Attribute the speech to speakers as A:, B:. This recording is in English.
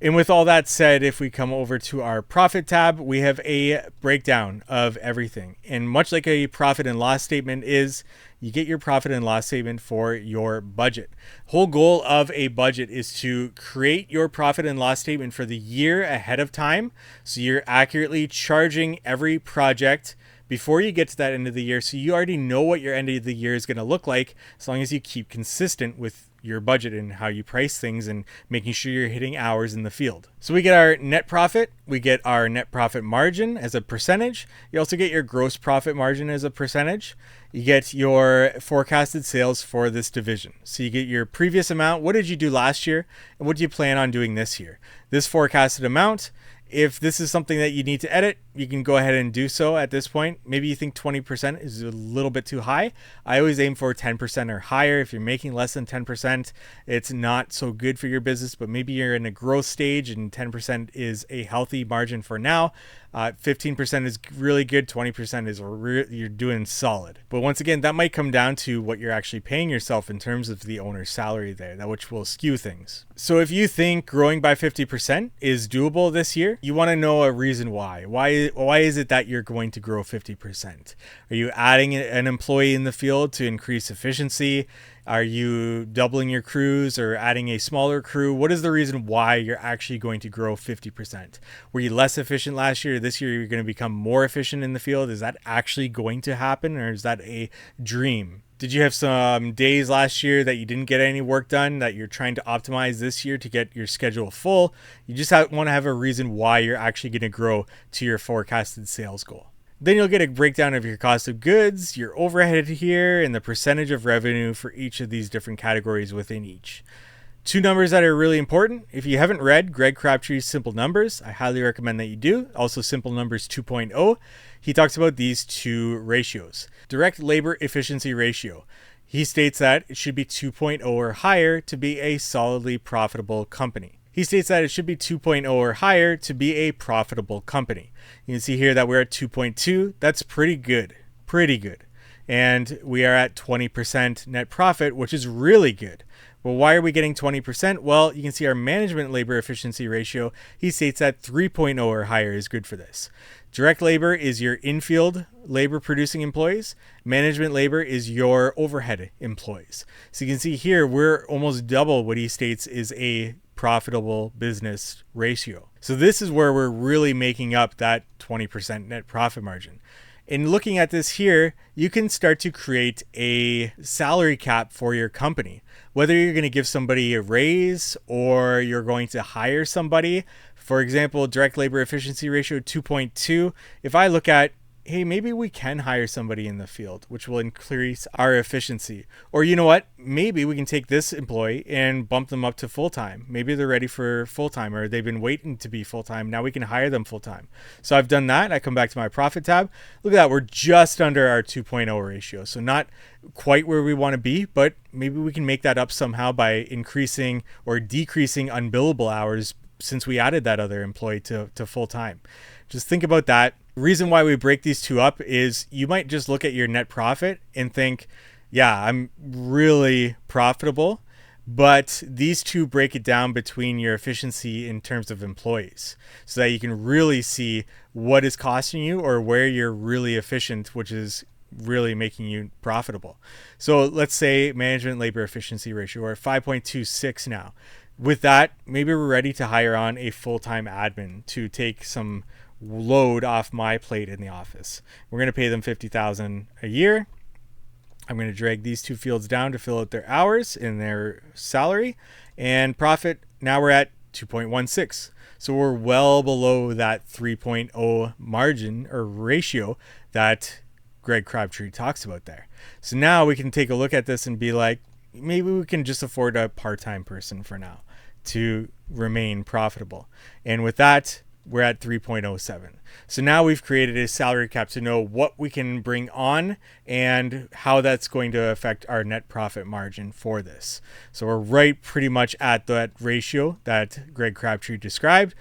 A: And with all that said, if we come over to our profit tab, we have a breakdown of everything. And much like a profit and loss statement is, you get your profit and loss statement for your budget. Whole goal of a budget is to create your profit and loss statement for the year ahead of time. So you're accurately charging every project before you get to that end of the year. So you already know what your end of the year is going to look like, as long as you keep consistent with your budget and how you price things and making sure you're hitting hours in the field. So we get our net profit, we get our net profit margin as a percentage. You also get your gross profit margin as a percentage. You get your forecasted sales for this division. So you get your previous amount. What did you do last year? And what do you plan on doing this year? This forecasted amount. If this is something that you need to edit, you can go ahead and do so at this point. Maybe you think 20% is a little bit too high. I always aim for 10% or higher. If you're making less than 10%, it's not so good for your business, but maybe you're in a growth stage and 10% is a healthy margin for now. 15% is really good. 20% is you're doing solid. But once again, that might come down to what you're actually paying yourself in terms of the owner's salary there, which will skew things. So if you think growing by 50% is doable this year, you want to know a reason why. Why is it that you're going to grow 50%? Are you adding an employee in the field to increase efficiency? Are you doubling your crews or adding a smaller crew? What is the reason why you're actually going to grow 50%? Were you less efficient last year? This year you're going to become more efficient in the field. Is that actually going to happen, or is that a dream? Did you have some days last year that you didn't get any work done that you're trying to optimize this year to get your schedule full? You just want to have a reason why you're actually going to grow to your forecasted sales goal. Then you'll get a breakdown of your cost of goods, your overhead here, and the percentage of revenue for each of these different categories within each. Two numbers that are really important. If you haven't read Greg Crabtree's Simple Numbers, I highly recommend that you do. Also Simple Numbers 2.0. He talks about these two ratios. Direct labor efficiency ratio. He states that it should be 2.0 or higher to be a solidly profitable company. He states that it should be 2.0 or higher to be a profitable company. You can see here that we're at 2.2. That's pretty good. Pretty good. And we are at 20% net profit, which is really good. Well, why are we getting 20%? Well, you can see our management labor efficiency ratio. He states that 3.0 or higher is good for this. Direct labor is your infield labor producing employees. Management labor is your overhead employees. So you can see here, we're almost double what he states is a profitable business ratio. So this is where we're really making up that 20% net profit margin. In looking at this here, you can start to create a salary cap for your company. Whether you're going to give somebody a raise or you're going to hire somebody. For example, direct labor efficiency ratio 2.2. If I look at, hey, maybe we can hire somebody in the field, which will increase our efficiency. Or you know what? Maybe we can take this employee and bump them up to full-time. Maybe they're ready for full-time, or they've been waiting to be full-time. Now we can hire them full-time. So I've done that. I come back to my profit tab. Look at that. We're just under our 2.0 ratio. So not quite where we want to be, but maybe we can make that up somehow by increasing or decreasing unbillable hours since we added that other employee to full-time. Just think about that. The reason why we break these two up is you might just look at your net profit and think, yeah, I'm really profitable, but these two break it down between your efficiency in terms of employees so that you can really see what is costing you or where you're really efficient, which is really making you profitable. So let's say management labor efficiency ratio, we're at 5.26 now. With that, maybe we're ready to hire on a full-time admin to take some load off my plate in the office. We're going to pay them $50,000 a year. I'm going to drag these two fields down to fill out their hours in their salary and profit. Now we're at 2.16. So we're well below that 3.0 margin or ratio that Greg Crabtree talks about there. So now we can take a look at this and be like, maybe we can just afford a part-time person for now to remain profitable. And with that, we're at 3.07. So now we've created a salary cap to know what we can bring on and how that's going to affect our net profit margin for this. So we're right pretty much at that ratio that Greg Crabtree described.